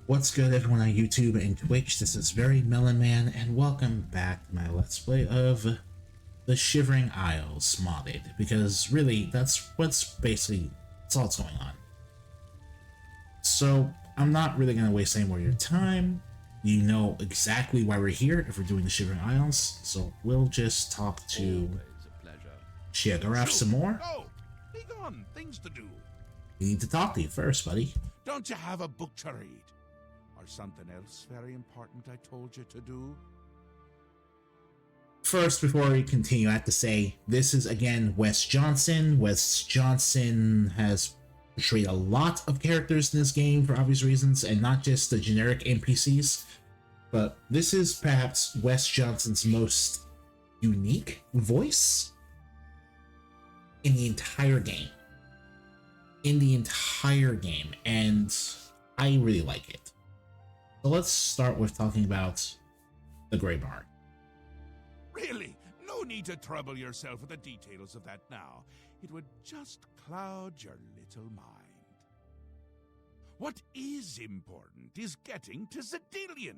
What's good, everyone on YouTube and Twitch? This is Very Melon Man, and welcome back to my Let's Play of the Shivering Isles modded, because really, that's all that's going on. So, I'm not really going to waste any more of your time. You know exactly why we're here if we're doing the Shivering Isles, so we'll just talk to Shiagaraf some more. Oh, be gone. Things to do. We need to talk to you first, buddy. Don't you have a book to read? Or something else very important I told you to do? First, before we continue, I have to say, this is again Wes Johnson. Wes Johnson has portrayed a lot of characters in this game for obvious reasons, and not just the generic NPCs, but this is perhaps Wes Johnson's most unique voice in the entire game. And I really like it. So let's start with talking about the Grey Barn. Really? No need to trouble yourself with the details of that now. It would just cloud your little mind. What is important is getting to Zedillion.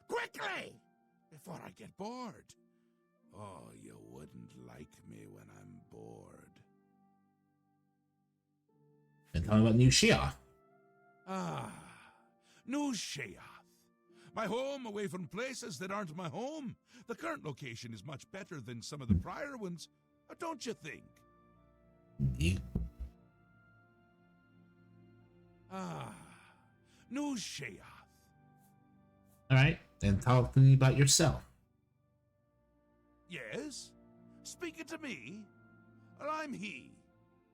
Quickly! Before I get bored. Oh, you wouldn't like me when I'm bored. And talking about New Shia. Ah, New Sheath. My home away from places that aren't my home. The current location is much better than some of the prior ones, don't you think? Indeed. Ah, New Sheath. Alright, then talk to me about yourself. Yes? Speaking to me? Well, I'm he.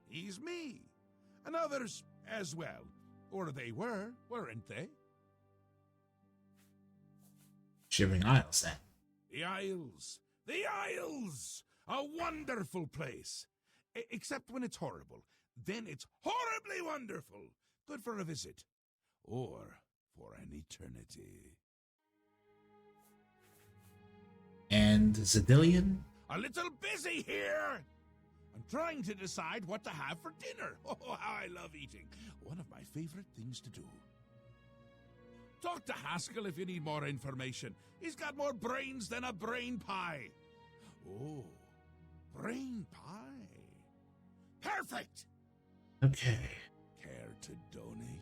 He's me. And others as well. Or they were, weren't they? Shivering Isles, then. The Isles. The Isles! A wonderful place. Except when it's horrible. Then it's horribly wonderful. Good for a visit. Or for an eternity. And Zedillion? A little busy here! I'm trying to decide what to have for dinner. Oh, how I love eating. One of my favorite things to do. Talk to Haskell if you need more information. He's got more brains than a brain pie. Oh, brain pie. Perfect! Okay. Care to donate?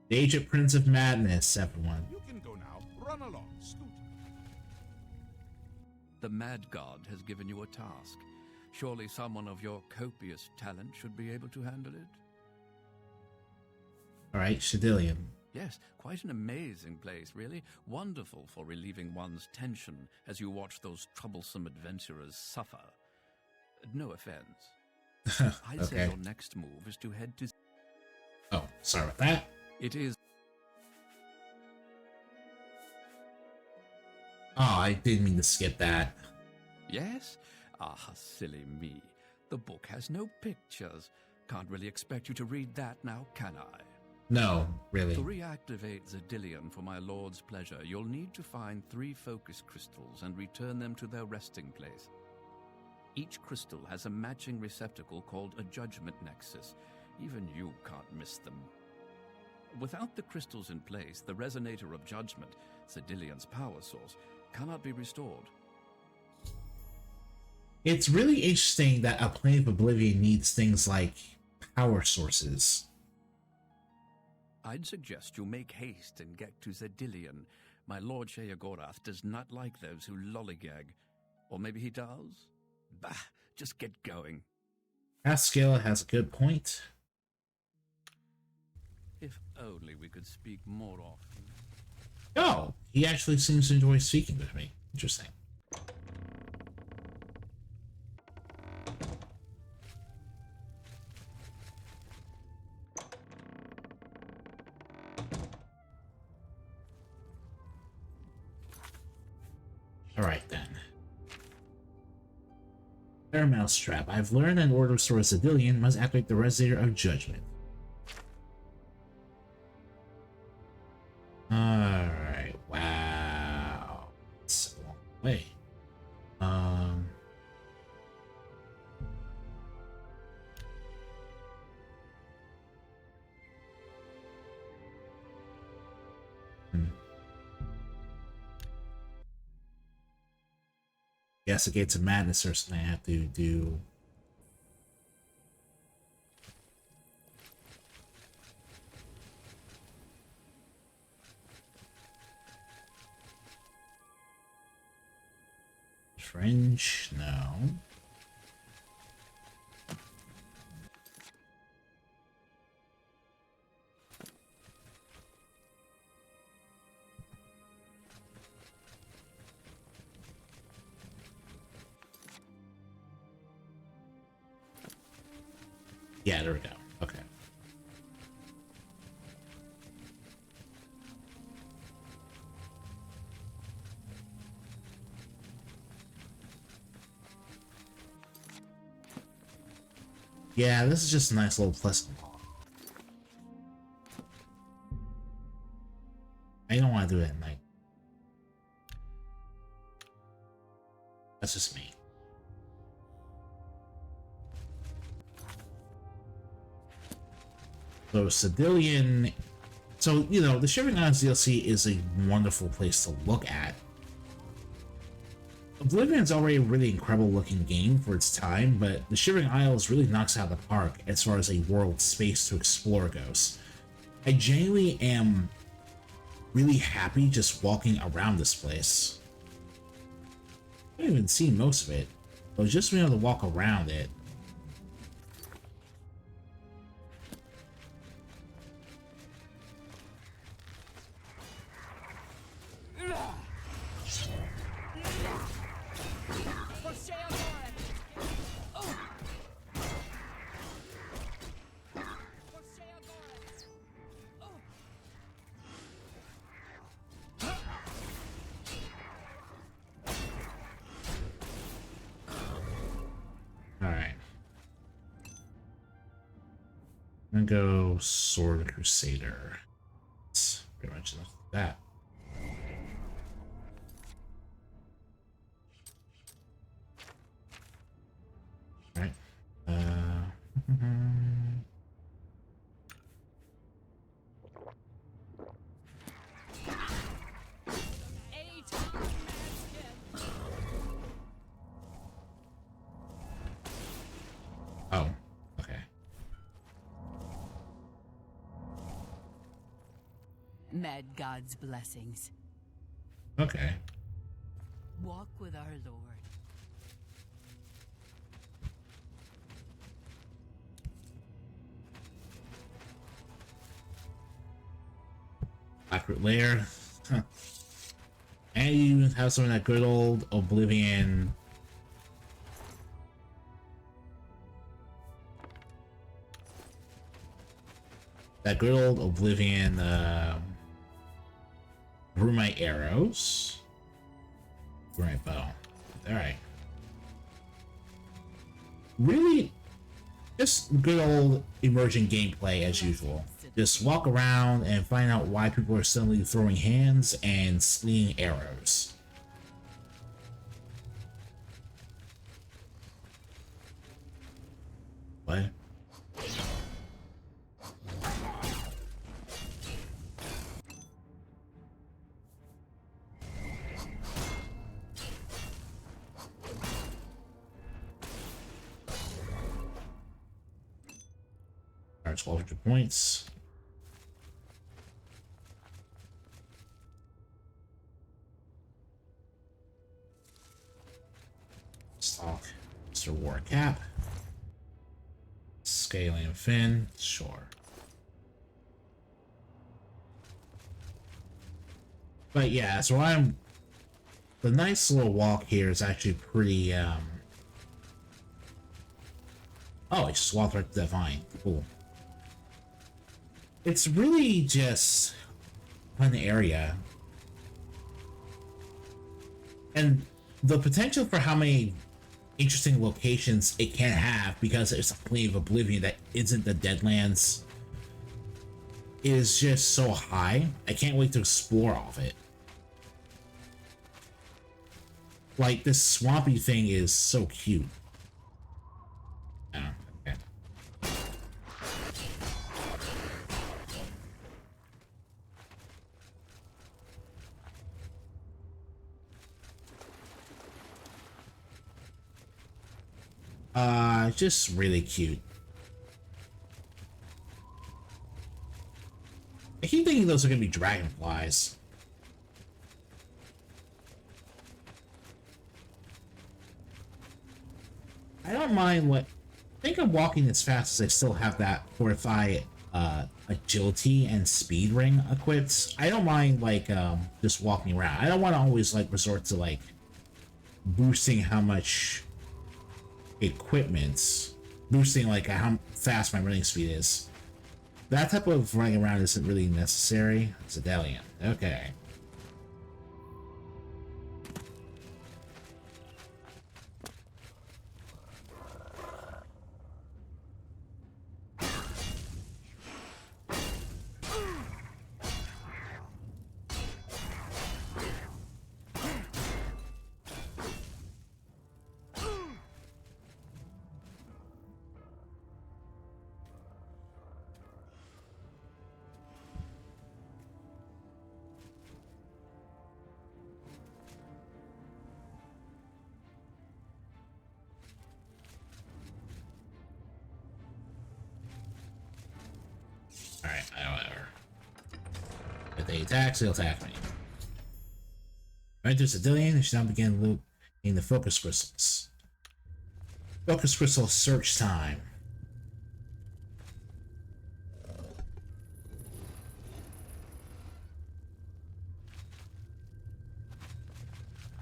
The Agent Prince of Madness, everyone. You can go now. Run along, Scoot. The Mad God has given you a task. Surely someone of your copious talent should be able to handle it? Alright, Zedillion. Yes, quite an amazing place, really. Wonderful for relieving one's tension as you watch those troublesome adventurers suffer. No offense. I'd say your next move is to head to... Oh, sorry about that. It is... Oh, I didn't mean to skip that. Yes? Ah, silly me. The book has no pictures. Can't really expect you to read that now, can I? No, really. To reactivate Zedillion for my lord's pleasure, you'll need to find 3 focus crystals and return them to their resting place. Each crystal has a matching receptacle called a judgment nexus. Even you can't miss them. Without the crystals in place, the resonator of judgment, Zedillion's power source, cannot be restored. It's really interesting that a plane of Oblivion needs things like power sources. I'd suggest you make haste and get to Zedillion. My lord Sheagorath does not like those who lollygag. Or maybe he does? Bah, just get going. Haskell has a good point. If only we could speak more often. Oh, he actually seems to enjoy speaking with me. Interesting. Alright then. Fair Mousetrap. I've learned in order to restore Zedillion must activate the Resonator of Judgment. Alright, wow. It's a long way. Yes, the Gates of Madness or something I have to do. Fringe? No. Yeah, there we go. Okay. Yeah, this is just a nice little pleasant. I don't want to do it at night. That's just me. So Civilian. So, you know, the Shivering Islands DLC is a wonderful place to look at. Oblivion's already a really incredible looking game for its time, but the Shivering Isles really knocks it out of the park as far as a world space to explore goes. I genuinely am really happy just walking around this place. I haven't even seen most of it, but just being able to walk around it. Alright. I'm gonna go Sword Crusader. It's pretty much enough of that. Alright. Oh, okay. Mad God's blessings. Okay. Walk with our Lord. Blackroot Lair. Huh. And you have some of that good old Oblivion. That good old Oblivion Brumite arrows. Brumite bow. Alright. Really just good old emerging gameplay as usual. Just walk around and find out why people are suddenly throwing hands and slinging arrows. What? Alright, 1,200 points. Stock Mr. War Cap. Scaling Fin, sure. But yeah, so the nice little walk here is actually pretty oh, I just walked right to that vine. Cool. It's really just an area. And the potential for how many interesting locations it can have, because it's a plane of Oblivion that isn't the Deadlands, is just so high. I can't wait to explore all of it. Like, this swampy thing is so cute. Oh, okay. Just really cute. I keep thinking those are gonna be dragonflies. I don't mind what. I think I'm walking as fast as I still have that fortify agility and speed ring equipped. I don't mind like just walking around. I don't want to always like resort to like boosting how much equipment, boosting like how fast my running speed is. That type of running around isn't really necessary. It's a Delian. Okay. Alright, whatever. If they attack, they'll attack me. Right, there's a Dillian, and she now begin looting the focus crystals. Focus crystal search time.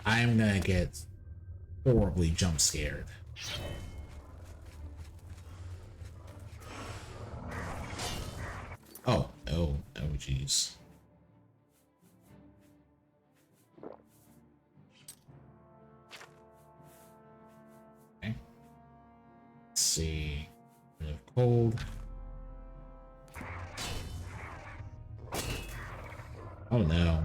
I'm gonna get horribly jump scared. Oh, jeez. Okay. Let's see. Bit of cold. Oh no.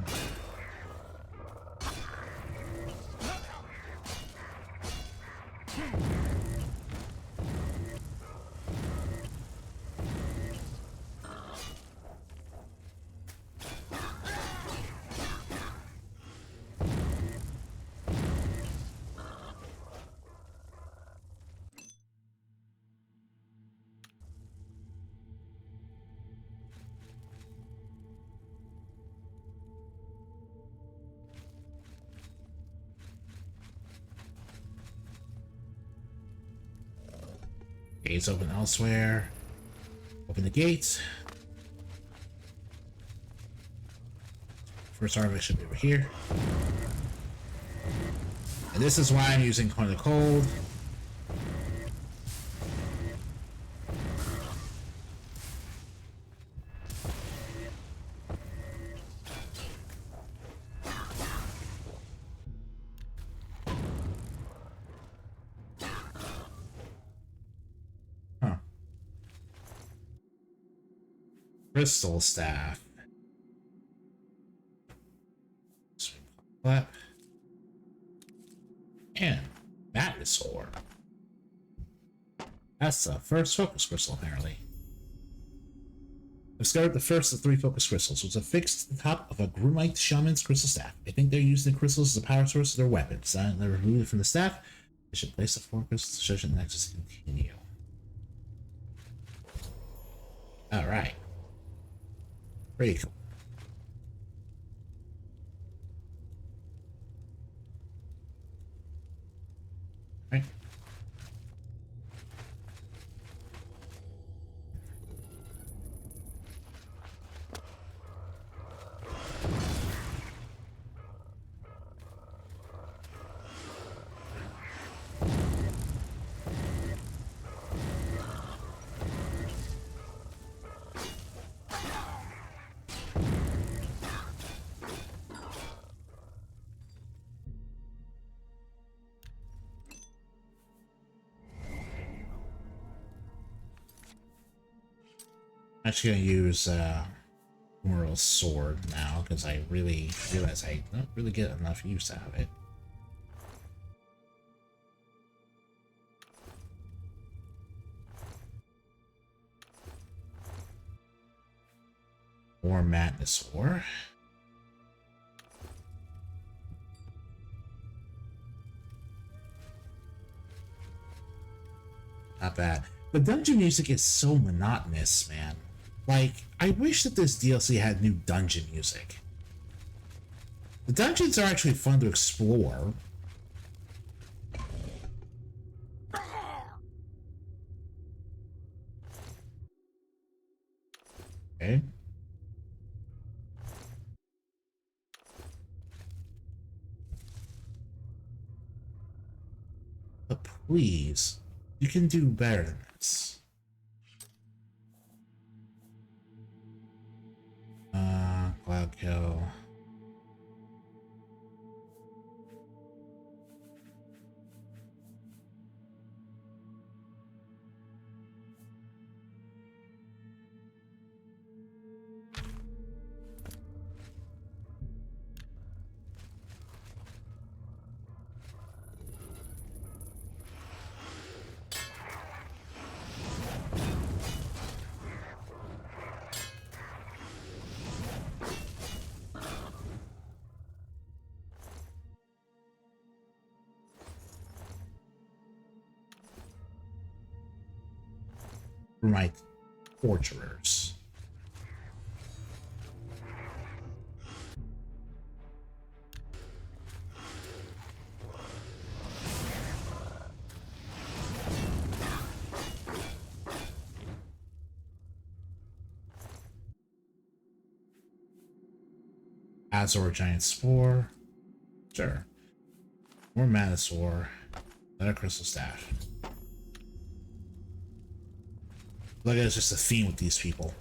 Gates open elsewhere. Open the gates. First harvest should be over here. And this is why I'm using Coin of Cold. Crystal staff. Clap. And Madness Ore. That's the first focus crystal, apparently. I've discovered the first of 3 focus crystals, which are fixed to the top of a Grumite Shaman's crystal staff. I think they're using the crystals as a power source of their weapons. They're removed from the staff. They should place the 4 crystals to show the nexus to continue. Alright. Pretty cool. Right. I'm actually gonna use Moral's sword now because I really realize I don't really get enough use out of it. More Madness Ore. not bad. The dungeon music is so monotonous, man. Like, I wish that this DLC had new dungeon music. The dungeons are actually fun to explore. Okay. But please, you can do better than this. Cloud kill. My torturers. Azor Giant Spore. Sure. More Manosaur. Another Crystal Staff. Look, it's just a theme with these people.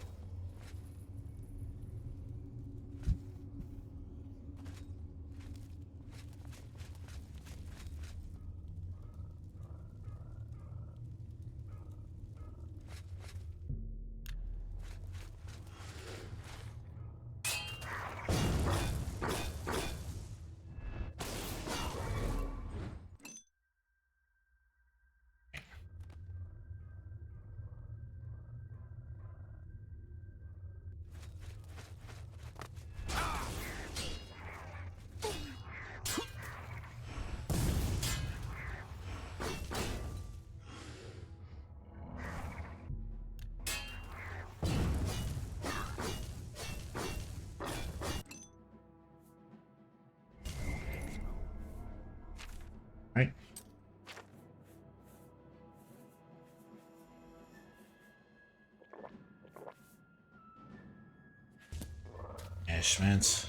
Right? Ashmans.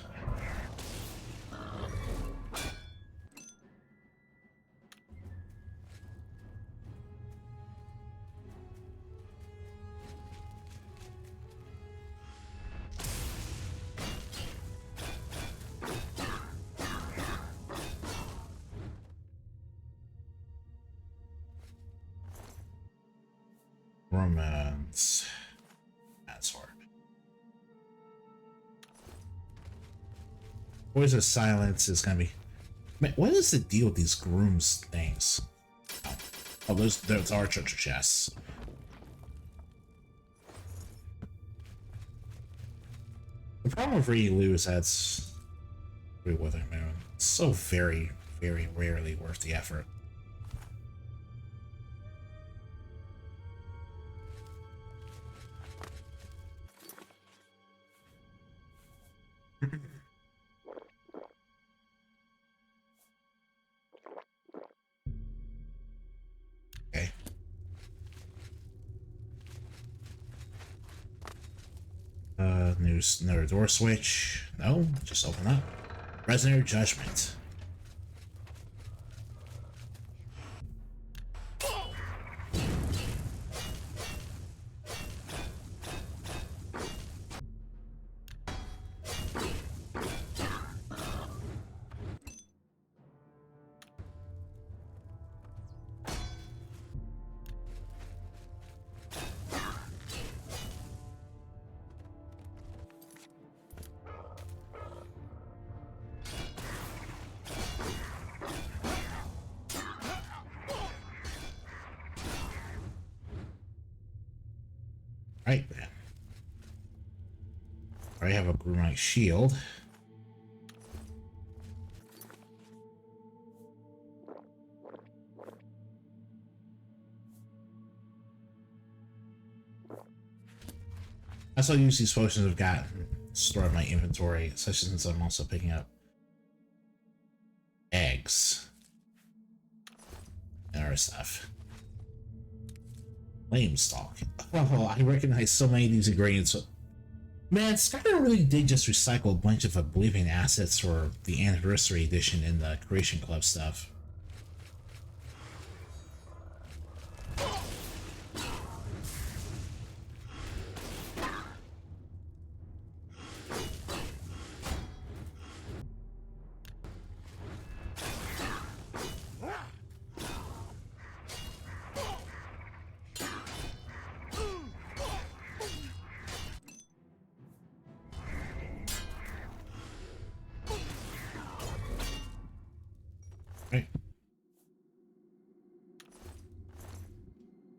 Romance. That's hard. Voice of Silence is gonna be. Man, what is the deal with these grooms things? Oh, those are treasure chests. The problem with Ryu is that's Withering Moon. It's so very, very rarely worth the effort. Okay. Another door switch. No, just open up. Resonator Judgment. Right then. I have a Grumite shield. That's how I use these potions I've got stored in my inventory, especially since I'm also picking up eggs and other stuff. Flame stalk. Oh, I recognize so many of these ingredients. Man, Skyrim really did just recycle a bunch of Oblivion assets for the Anniversary Edition and the Creation Club stuff.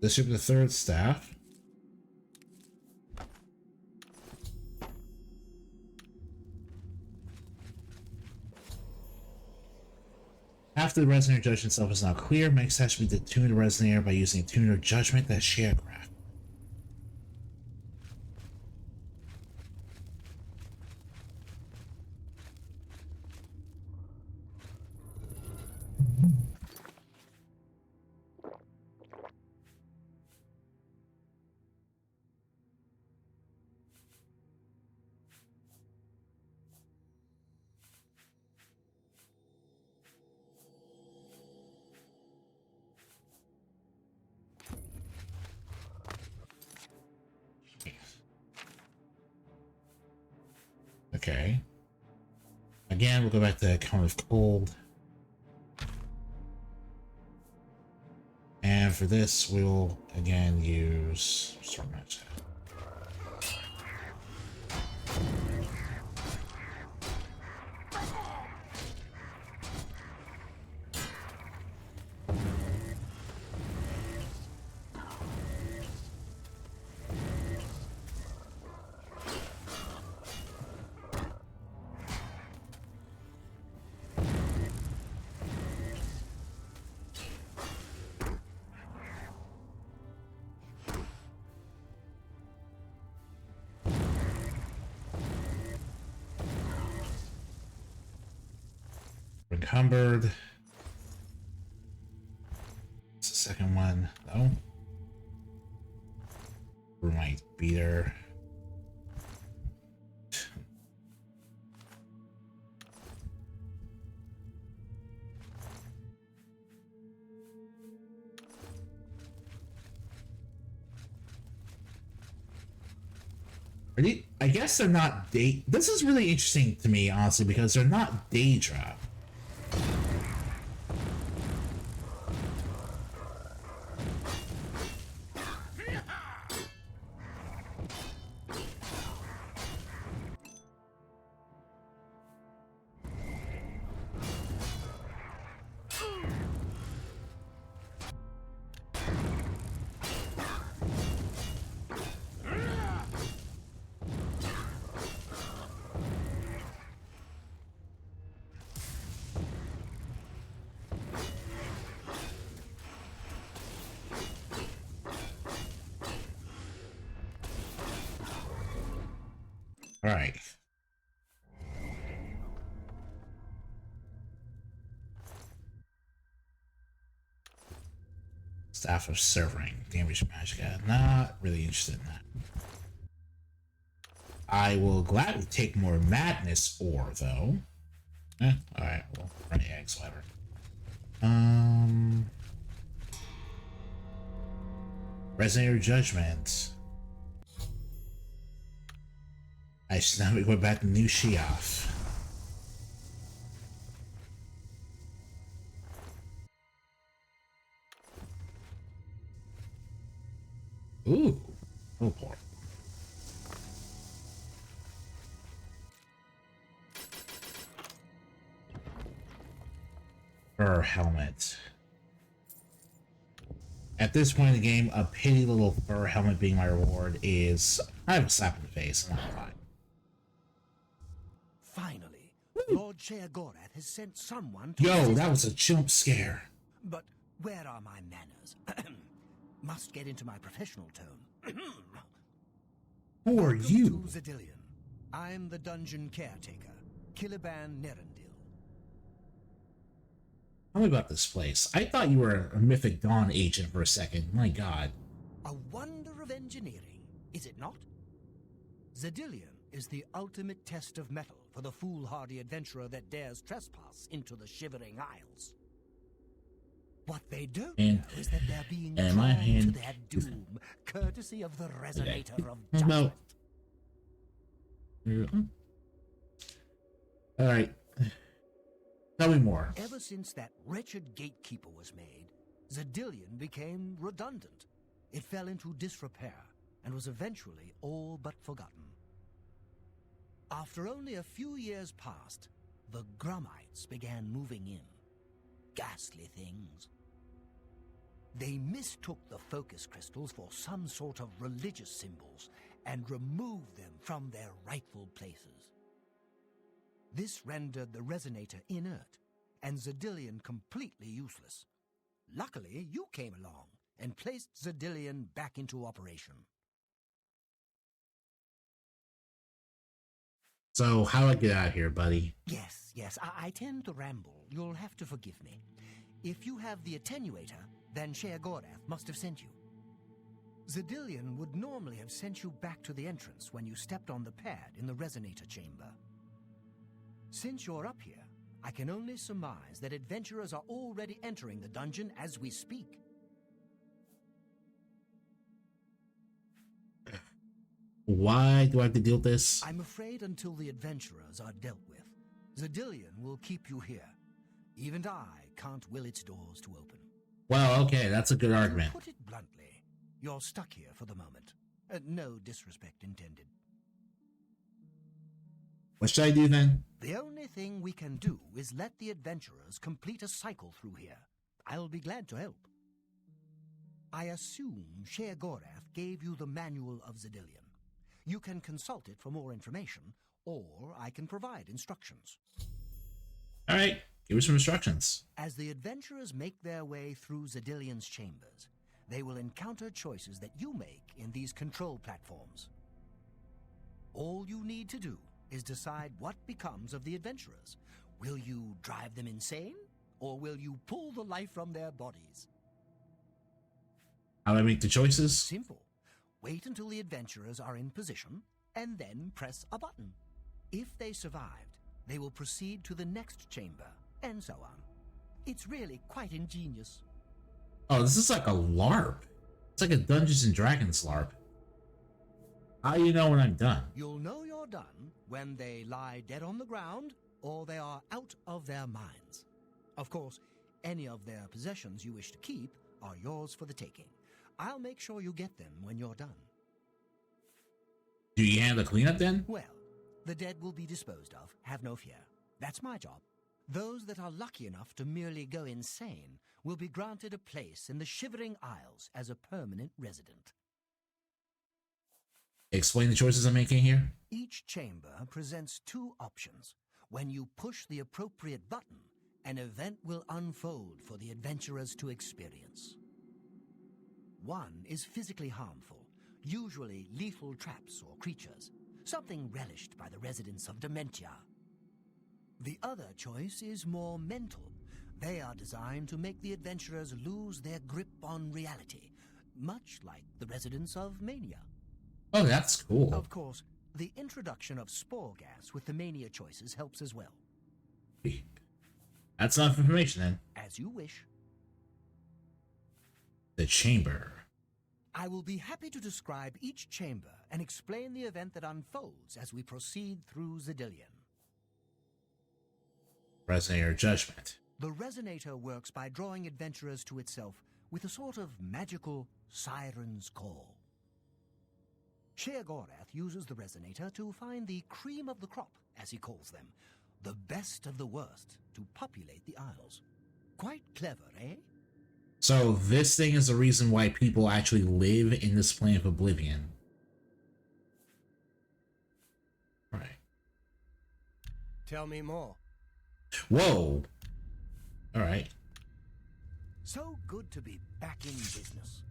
This should be the third staff. After the Resonator Judgment itself is now clear, next has to be to tune the Resonator by using a tuner judgment that's sharecraft. Okay. Again, we'll go back to Cone of Cold. And for this, we'll again use Storm Match. Encumbered. What's the second one? No. Right, beater. I guess they're not day. This is really interesting to me, honestly, because they're not Daedra. All right. Staff of Severing. Damage magic. Not really interested in that. I will gladly take more Madness ore, though. Alright, well, run eggs, whatever. Resonator Judgment. I should now go back to New Sheoff. Ooh. Oh boy. Fur helmet. At this point in the game, a pitty little fur helmet being my reward is kind of a slap in the face, I'm not gonna lie. Finally, Lord Sheogorath has sent someone to Yo, assist that was us. a jump scare. But where are my manners? Must get into my professional tone. Who are you? Welcome to Zedillion. I'm the dungeon caretaker, Caliban Nerendil. Tell me about this place. I thought you were a Mythic Dawn agent for a second. My god. A wonder of engineering, is it not? Zedillion is the ultimate test of metal for the foolhardy adventurer that dares trespass into the Shivering Isles. What they don't know is that they're being drawn to their doom, courtesy of the Resonator of Judgment. Alright. Tell me more. Ever since that wretched gatekeeper was made, Zedillion became redundant. It fell into disrepair and was eventually all but forgotten. After only a few years passed, the Grummites began moving in. Ghastly things. They mistook the focus crystals for some sort of religious symbols and removed them from their rightful places. This rendered the Resonator inert and Zedillion completely useless. Luckily, you came along and placed Zedillion back into operation. So, how do I get out of here, buddy? Yes, I tend to ramble. You'll have to forgive me. If you have the attenuator, then Sheogorath must have sent you. Zedillion would normally have sent you back to the entrance when you stepped on the pad in the Resonator chamber. Since you're up here, I can only surmise that adventurers are already entering the dungeon as we speak. Why do I have to deal with this? I'm afraid until the adventurers are dealt with, Zedillion will keep you here. Even I can't will its doors to open. Well, okay, that's a good argument. To put it bluntly, you're stuck here for the moment. No disrespect intended. What should I do then? The only thing we can do is let the adventurers complete a cycle through here. I'll be glad to help. I assume Sheogorath gave you the Manual of Zedillion. You can consult it for more information, or I can provide instructions. All right, give me some instructions. As the adventurers make their way through Zedillion's chambers, they will encounter choices that you make in these control platforms. All you need to do is decide what becomes of the adventurers. Will you drive them insane, or will you pull the life from their bodies? How do I make the choices? Simple. Wait until the adventurers are in position, and then press a button. If they survived, they will proceed to the next chamber, and so on. It's really quite ingenious. Oh, this is like a LARP. It's like a Dungeons and Dragons LARP. How do you know when I'm done? You'll know you're done when they lie dead on the ground, or they are out of their minds. Of course, any of their possessions you wish to keep are yours for the taking. I'll make sure you get them when you're done. Do you handle the cleanup then? Well, the dead will be disposed of, have no fear. That's my job. Those that are lucky enough to merely go insane will be granted a place in the Shivering Isles as a permanent resident. Explain the choices I'm making here. Each chamber presents two options. When you push the appropriate button, an event will unfold for the adventurers to experience. One is physically harmful, usually lethal traps or creatures, something relished by the residents of Dementia. The other choice is more mental. They are designed to make the adventurers lose their grip on reality, much like the residents of Mania. Oh, that's cool. Of course, the introduction of spore gas with the Mania choices helps as well. That's enough information then. As you wish. The chamber. I will be happy to describe each chamber and explain the event that unfolds as we proceed through Zedillion. Resonator Judgment. The Resonator works by drawing adventurers to itself with a sort of magical siren's call. Sheogorath uses the Resonator to find the cream of the crop, as he calls them, the best of the worst, to populate the Isles. Quite clever, eh? So this thing is the reason why people actually live in this plane of Oblivion. Right. Tell me more. Whoa. All right. So good to be back in business.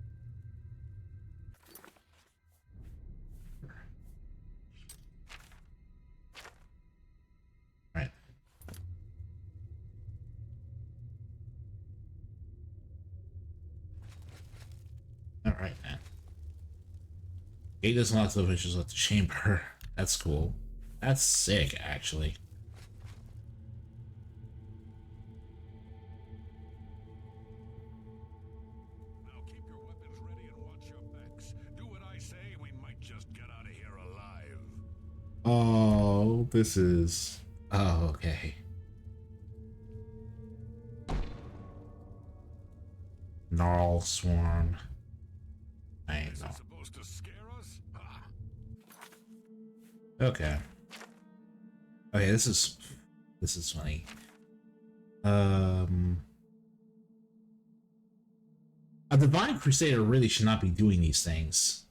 Eight doesn't lots of issues at the chamber. That's cool. That's sick, actually. Now keep your weapons ready and watch your backs. Do what I say, and we might just get out of here alive. Oh, this is... Oh, okay. Gnarl Swarm. I Is know. it supposed to scare us? Ha! Okay. Okay, this is funny. A Divine Crusader really should not be doing these things.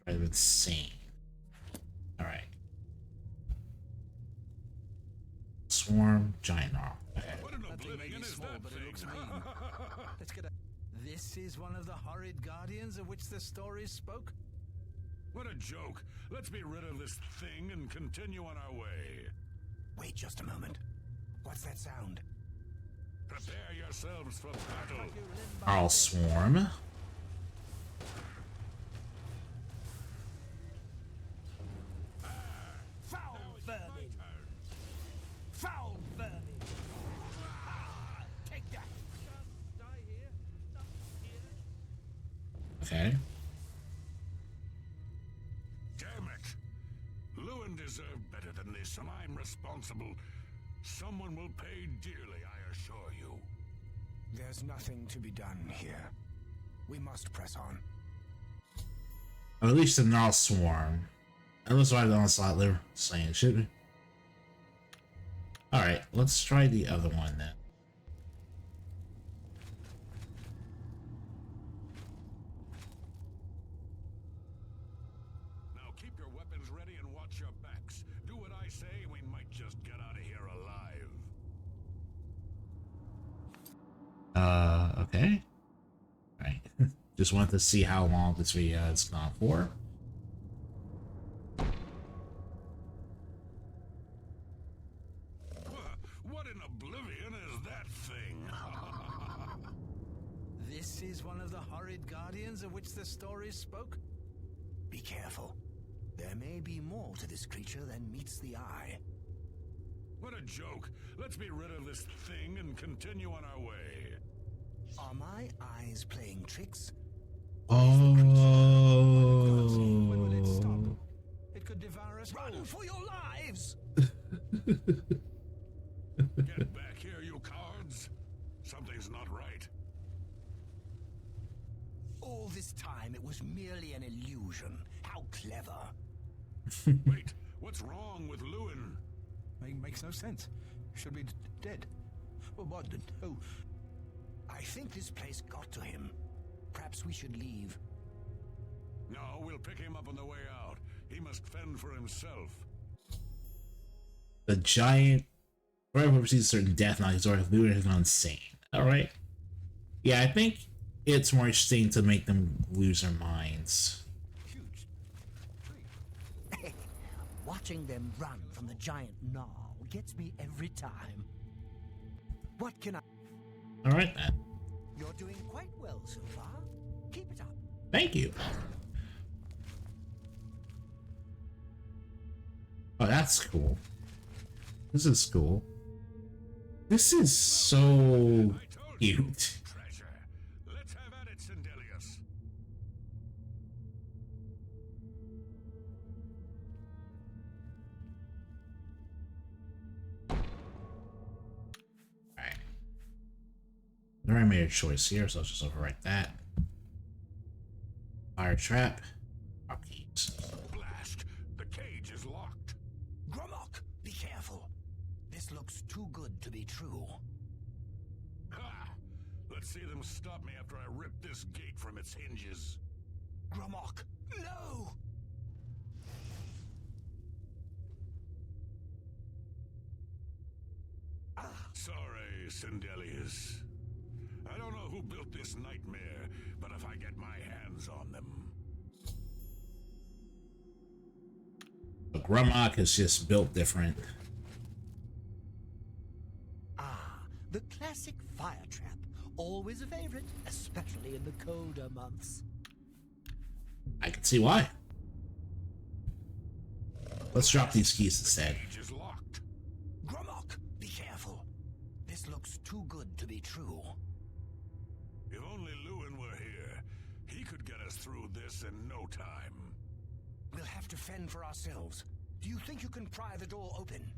Drive insane. Alright. Swarm, giant gnarl. Okay. What in Oblivion is that thing? Let's get a... This is one of the horrid guardians of which the stories spoke? What a joke. Let's be rid of this thing and continue on our way. Wait just a moment. What's that sound? Prepare yourselves for battle. Gnarl Swarm. Foul vermin! Foul vermin! Take that! Okay. Damn it! Lewin deserved better than this, and I'm responsible. Someone will pay dearly, I assure you. There's nothing to be done here. We must press on. Or at least the Gnarl Swarm. That was why the onslaught they were saying, should we? Alright, let's try the other one then. Now keep your weapons ready and watch your backs. Do what I say, and we might just get out of here alive. Okay. Alright. Just wanted to see how long this video has gone for. What in Oblivion is that thing? This is one of the horrid guardians of which the stories spoke? Be careful. There may be more to this creature than meets the eye. What a joke. Let's be rid of this thing and continue on our way. Are my eyes playing tricks? Oh. When will it stop? It could devour us. Run for your lives! Get back here, you cowards. Something's not right. All this time it was merely an illusion. How clever. Wait, what's wrong with Lewin? Makes no sense. Should be dead. Well, what? Oh. I think this place got to him. Perhaps we should leave. No, we'll pick him up on the way out. He must fend for himself. The giant. Wherever we see certain death knocks or Lewin has gone insane. Alright. Yeah, I think it's more interesting to make them lose their minds. Huge tree. Watching them run from the giant gnarl gets me every time. What can I... Alright then. You're doing quite well so far. Keep it up. Thank you. Oh, that's cool. This is cool. This is so I told you, cute. treasure. Let's have at it, Sindelius. Alright. I already made a choice here, so I'll just overwrite that. Fire trap. Drop keys. Blast! The cage is locked. Gromok, be careful. This looks too good to be true. Ha! Let's see them stop me after I rip this gate from its hinges. Gromok, no! Sorry, Sindelius. I don't know who built this nightmare, but if I get my hands on them... But Grumlock is just built different. The classic fire trap, always a favorite, especially in the colder months. I can see why. Let's drop these keys instead. Cage is locked. Gromok, be careful. This looks too good to be true. If only Lewin were here, he could get us through this in no time. We'll have to fend for ourselves. Do you think you can pry the door open?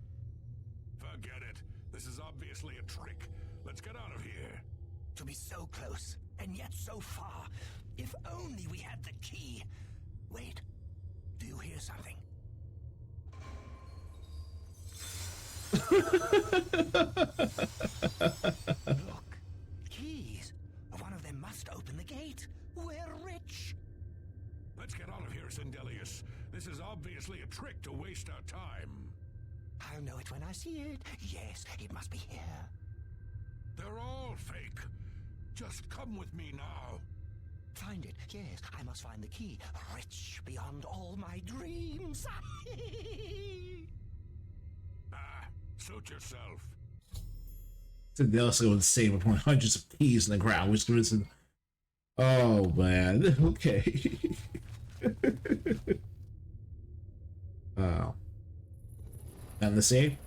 Forget it. This is obviously a trick. Let's get out of here. To be so close, and yet so far. If only we had the key. Wait, do you hear something? Look, keys. One of them must open the gate. We're rich. Let's get out of here, Sindelius. This is obviously a trick to waste our time. I'll know it when I see it. Yes, it must be here. They're all fake. Just come with me now. Find it. Yes, I must find the key. Rich beyond all my dreams. Suit yourself. Sindelius would save upon hundreds of keys in the ground, which was an... Oh man, okay. Oh. Nothing to say?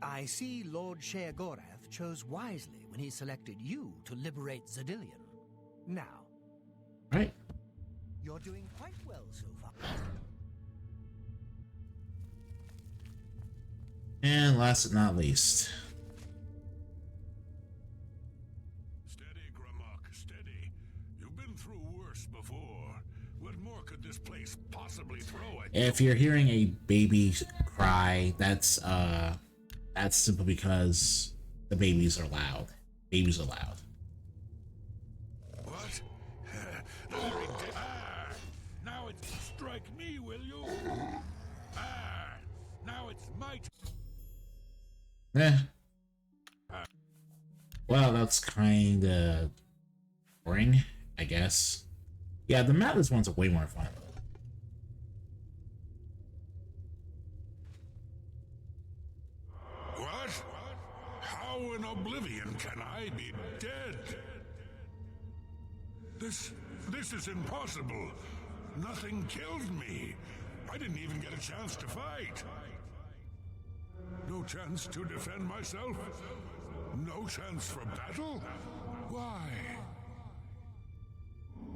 I see Lord Sheogorath chose wisely when he selected you to liberate Zadillion. Now, Right. you're doing quite well so far. And last but not least. Steady, Gromok, steady. You've been through worse before. What more could this place possibly throw at you? If you're hearing a baby cry, that's simply because the babies are loud. Babies are loud. What? Now it's strike me, will you? Now it's my Eh. Well, that's kinda boring, I guess. Yeah, the Madness ones are way more fun. What? How in Oblivion can I be dead? This is impossible. Nothing killed me. I didn't even get a chance to fight. No chance to defend myself? No chance for battle? Why?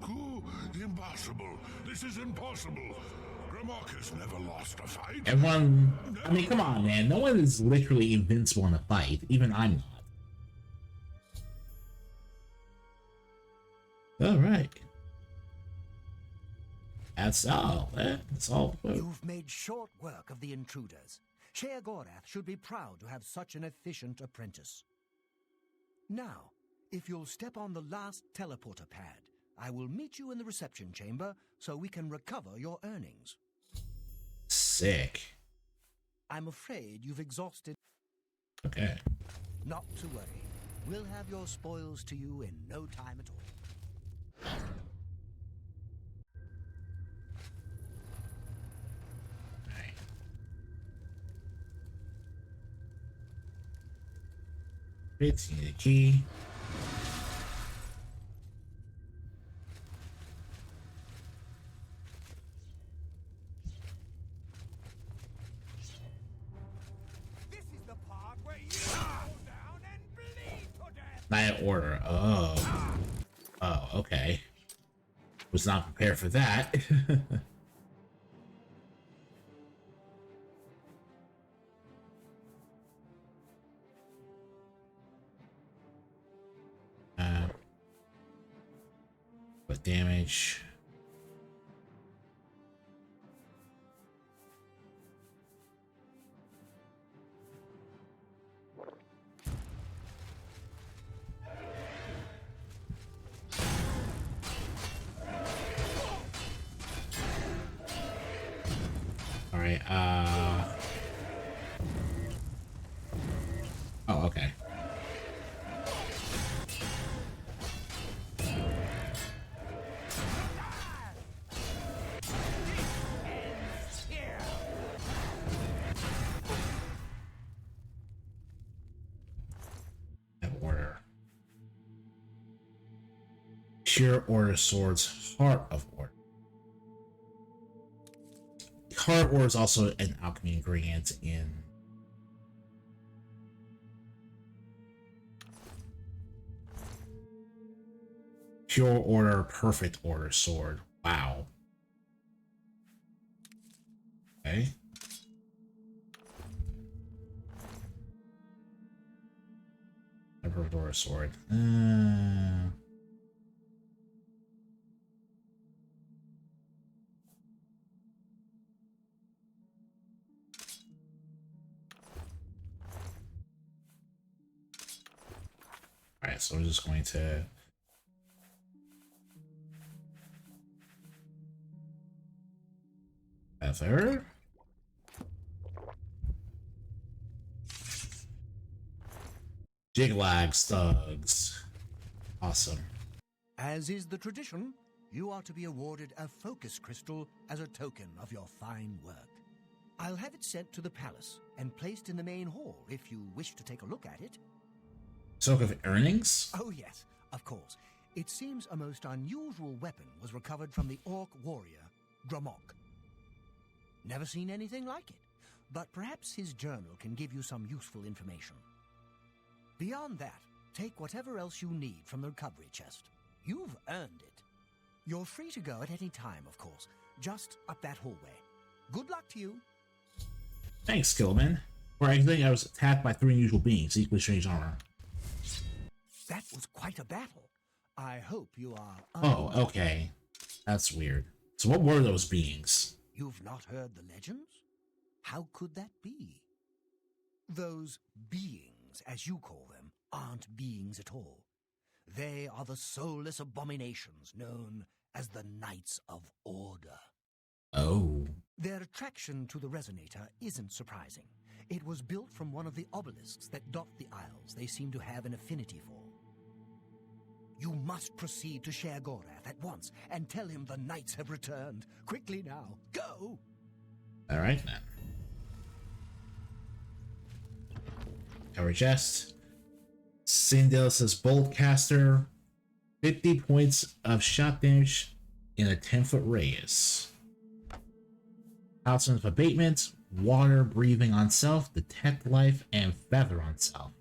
Who? Impossible. This is impossible. Gromok has never lost a fight. Everyone, I mean, come on, man. No one is literally invincible in a fight. Even I'm not. All right. That's all. That's all. You've made short work of the intruders. Sheogorath should be proud to have such an efficient apprentice. Now, if you'll step on the last teleporter pad, I will meet you in the reception chamber so we can recover your earnings. Sick. I'm afraid you've exhausted. Okay. Not to worry. We'll have your spoils to you in no time at all. Alright. It's the key. This is the part where you fall down and bleed to death. Night order. Oh. Oh, okay. Was not prepared for that. What damage? All right. Oh, okay. Pure Order Swords, Heart of Order. Heart of Order is also an alchemy ingredient in Pure Order, Perfect Order Sword. Wow. Okay. A Perfect Order Sword. Alright, so we're just going to feather. Jiglag Stugs. Awesome. As is the tradition, you are to be awarded a focus crystal as a token of your fine work. I'll have it sent to the palace and placed in the main hall if you wish to take a look at it. Soak of earnings? Oh yes, of course. It seems a most unusual weapon was recovered from the orc warrior, Dramok. Never seen anything like it, but perhaps his journal can give you some useful information. Beyond that, take whatever else you need from the recovery chest. You've earned it. You're free to go at any time, of course, just up that hallway. Good luck to you. Thanks, Skillman. For exiting, I was attacked by 3 unusual beings, equally strange armor. That was quite a battle. I hope you are... Oh, okay. That's weird. So what were those beings? You've not heard the legends? How could that be? Those beings, as you call them, aren't beings at all. They are the soulless abominations known as the Knights of Order. Oh. Their attraction to the resonator isn't surprising. It was built from one of the obelisks that dot the isles they seem to have an affinity for. You must proceed to Sher Gorath at once and tell him the knights have returned. Quickly now, go! Alright then. Cover chest. Sindel says Bolt Caster. 50 points of shot damage in a 10-foot radius. Talisman of Abatement. Water breathing on self. Detect life and feather on self.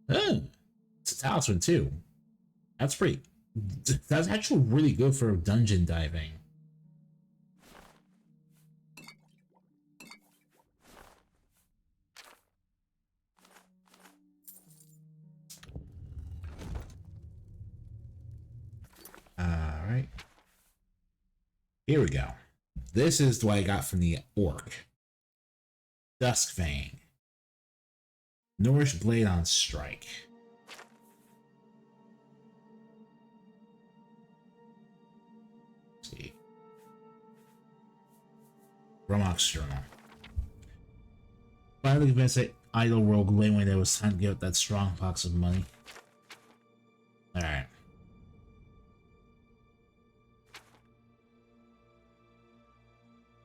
Oh, it's a talisman too. That's pretty. That's actually really good for dungeon diving. Alright. Here we go. This is what I got from the orc. Duskfang. Nourish Blade on Strike. Let's see. Romok's Journal. Finally convinced that idle rogue lame when it was time to give up that strong box of money. Alright.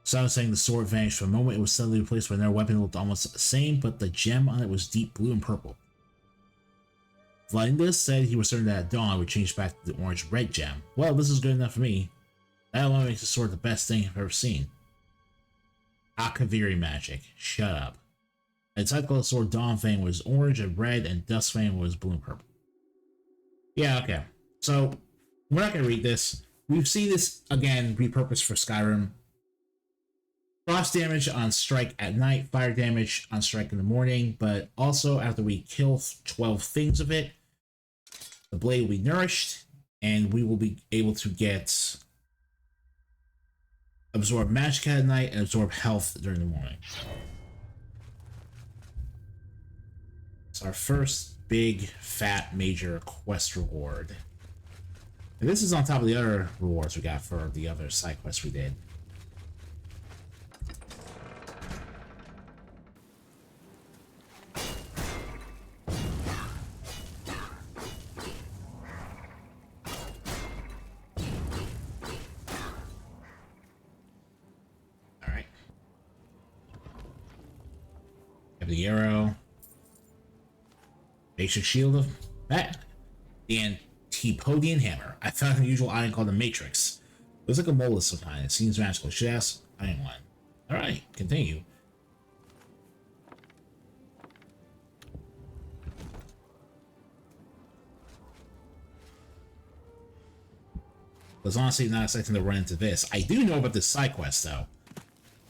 So I was saying the sword vanished for a moment. It was suddenly replaced by another weapon that looked almost the same, but the gem on it was deep blue and purple. Vlinda said he was certain that at dawn it would change back to the orange-red gem. Well, this is good enough for me. That alone makes the sword the best thing I've ever seen. Akaviri magic. Shut up. The typical sword Dawnfang was orange and red, and Duskfang was blue and purple. Yeah, okay. So, we're not going to read this. We've seen this, again, repurposed for Skyrim. Frost damage on strike at night, fire damage on strike in the morning, but also after we kill 12 things of it, the blade will be nourished, and we will be able to get absorb magic at night and absorb health during the morning. It's our first big, fat, major quest reward. And this is on top of the other rewards we got for the other side quests we did. The arrow. Basic shield of that. The Keepodian hammer. I found an unusual item called the Matrix. Looks like a mold of some kind. It seems magical. Should ask Iron One. Alright, continue. I was honestly not expecting to run into this. I do know about this side quest, though.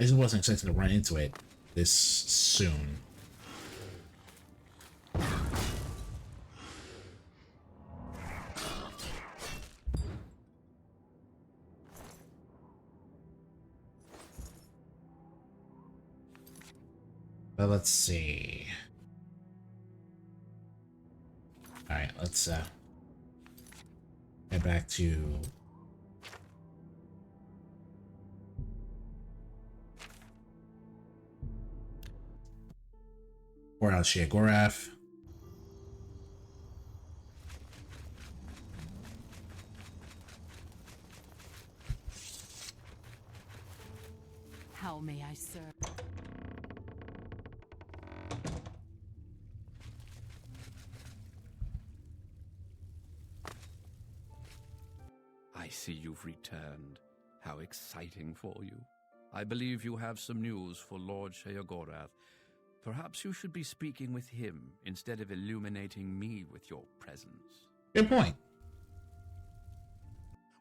I just wasn't expecting to run into it this soon. But let's see. Alright, let's head back to Courthouse Sheogorath. How may I serve? I see you've returned. How exciting for you. I believe you have some news for Lord Sheogorath. Perhaps you should be speaking with him instead of illuminating me with your presence. Good point.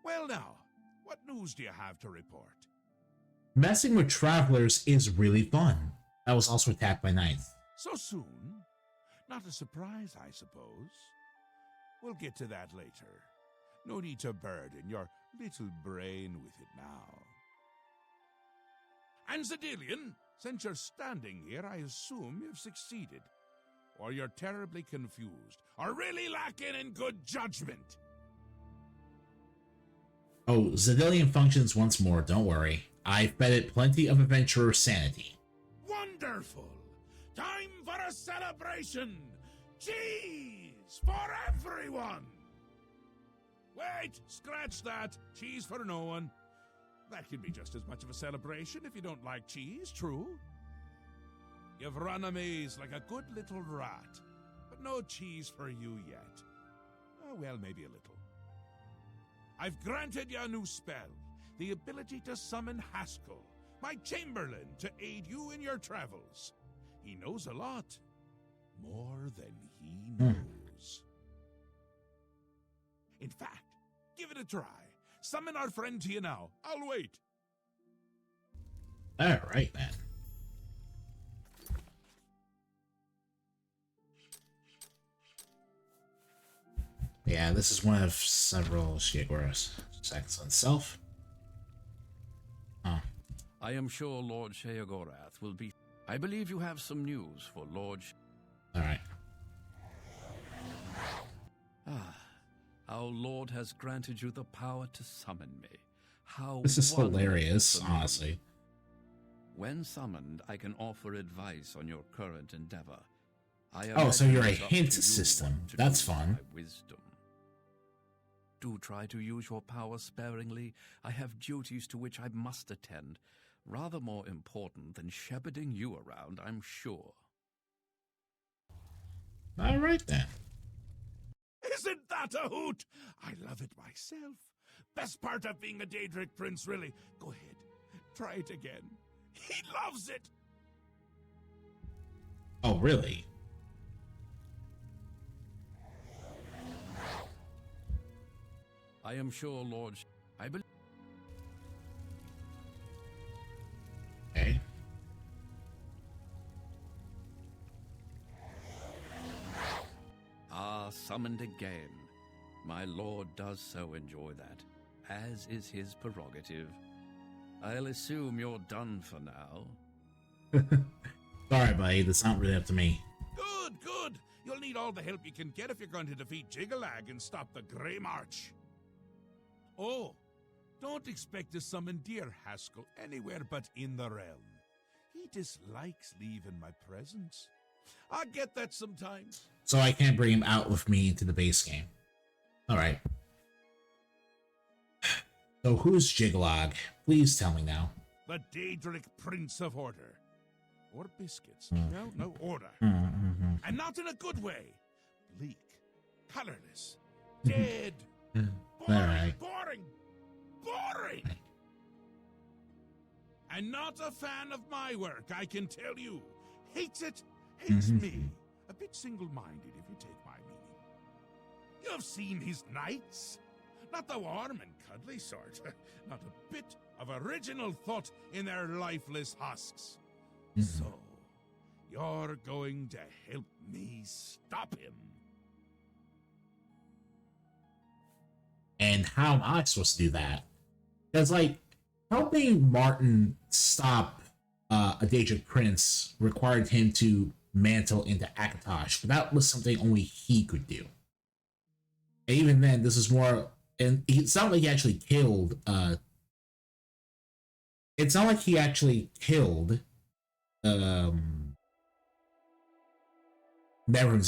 Well now, what news do you have to report? Messing with travelers is really fun. I was also attacked by knights. So soon? Not a surprise, I suppose. We'll get to that later. No need to burden your little brain with it now. And Zedilian, since you're standing here, I assume you've succeeded. Or you're terribly confused, or really lacking in good judgment. Oh, Zedilian functions once more, don't worry. I fed it plenty of adventurer sanity. Wonderful! Time for a celebration! Cheese for everyone! Wait, scratch that. Cheese for no one. That could be just as much of a celebration if you don't like cheese, true? You've run a maze like a good little rat, but no cheese for you yet. Oh, well, maybe a little. I've granted you a new spell, the ability to summon Haskell, my chamberlain, to aid you in your travels. He knows a lot. More than he knows. In fact, give it a try. Summon our friend to you now. I'll wait. Alright, man. Yeah, this is one of several Sheogorath's sects on self. Huh. I am sure Lord Sheogorath will be... I believe you have some news for Lord... Alright. Our Lord has granted you the power to summon me. How This is wonderful hilarious, for me. honestly. When summoned, I can offer advice on your current endeavor. Oh, so you're a imagine it's up hint to you system. what to That's do with fun. my wisdom. Do try to use your power sparingly. I have duties to which I must attend. Rather more important than shepherding you around, I'm sure. Alright then. Isn't that a hoot? I love it myself. Best part of being a Daedric prince, really. Go ahead. Try it again. He loves it. Oh, really? I am sure, Lord... I believe... Okay. Summoned again. My lord does so enjoy that, as is his prerogative. I'll assume you're done for now. Sorry, buddy. That's not really up to me. Good, good. You'll need all the help you can get if you're going to defeat Jiggalag and stop the Grey March. Oh, don't expect to summon dear Haskell anywhere but in the realm. He dislikes leaving my presence. I get that sometimes. So I can't bring him out with me into the base game. Alright. So who's Jiggalag? Please tell me now. The Daedric Prince of Order. Or biscuits. No, order. And not in a good way. Bleak, colorless, dead. Boring, Alright. boring, boring. And not a fan of my work, I can tell you. Hates it, hates me. A bit single-minded, if you take my meaning. You've seen his knights. Not the warm and cuddly sort. Not a bit of original thought in their lifeless husks. So, you're going to help me stop him. And how am I supposed to do that? Because, like, helping Martin stop a Daedric prince required him to mantle into Akatosh, but that was something only he could do. And even then, this is more, and it's not like he actually killed. It's not like he actually killed Mehrunes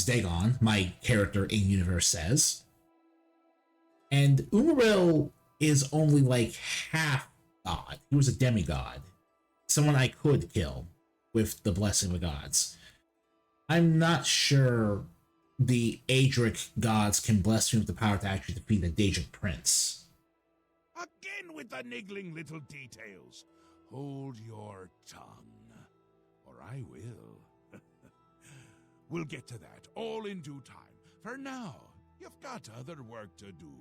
Dagon, my character in universe says. And Umaril is only like half god. He was a demigod. Someone I could kill with the blessing of the gods. I'm not sure the Adric gods can bless me with the power to actually defeat a Daedric prince. Again with the niggling little details. Hold your tongue, or I will. We'll get to that, all in due time. For now, you've got other work to do.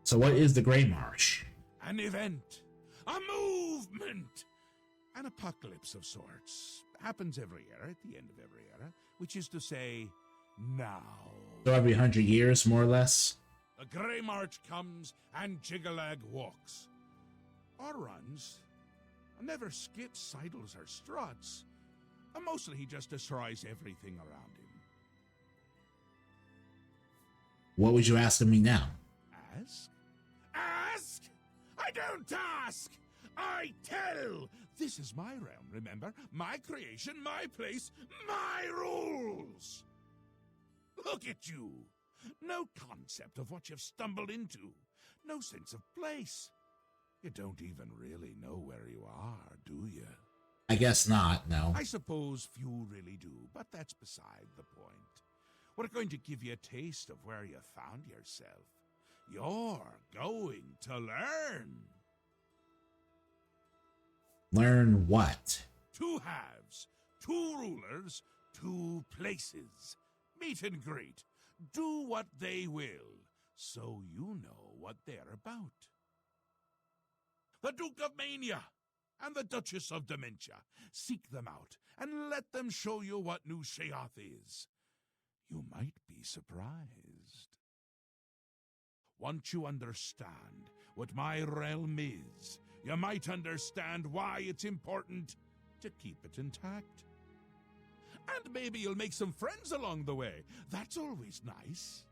So what is the Grey Marsh? An event. A movement. An apocalypse of sorts. Happens every era, at the end of every era. Which is to say, now. So every 100 years, more or less? The Grey March comes and Jiggalag walks. Or runs. Never skips, sidles, or struts. And mostly he just destroys everything around him. What would you ask of me now? Ask? Ask? I don't ask! I tell! This is my realm, remember? My creation, my place, my rules! Look at you! No concept of what you've stumbled into. No sense of place. You don't even really know where you are, do you? I guess not, no. I suppose few really do, but that's beside the point. We're going to give you a taste of where you found yourself. You're going to learn. Learn what? 2 halves, 2 rulers, 2 places. Meet and greet. Do what they will, so you know what they're about. The Duke of Mania and the Duchess of Dementia. Seek them out and let them show you what New Sheoth is. You might be surprised. Once you understand what my realm is, you might understand why it's important to keep it intact. And maybe you'll make some friends along the way. That's always nice.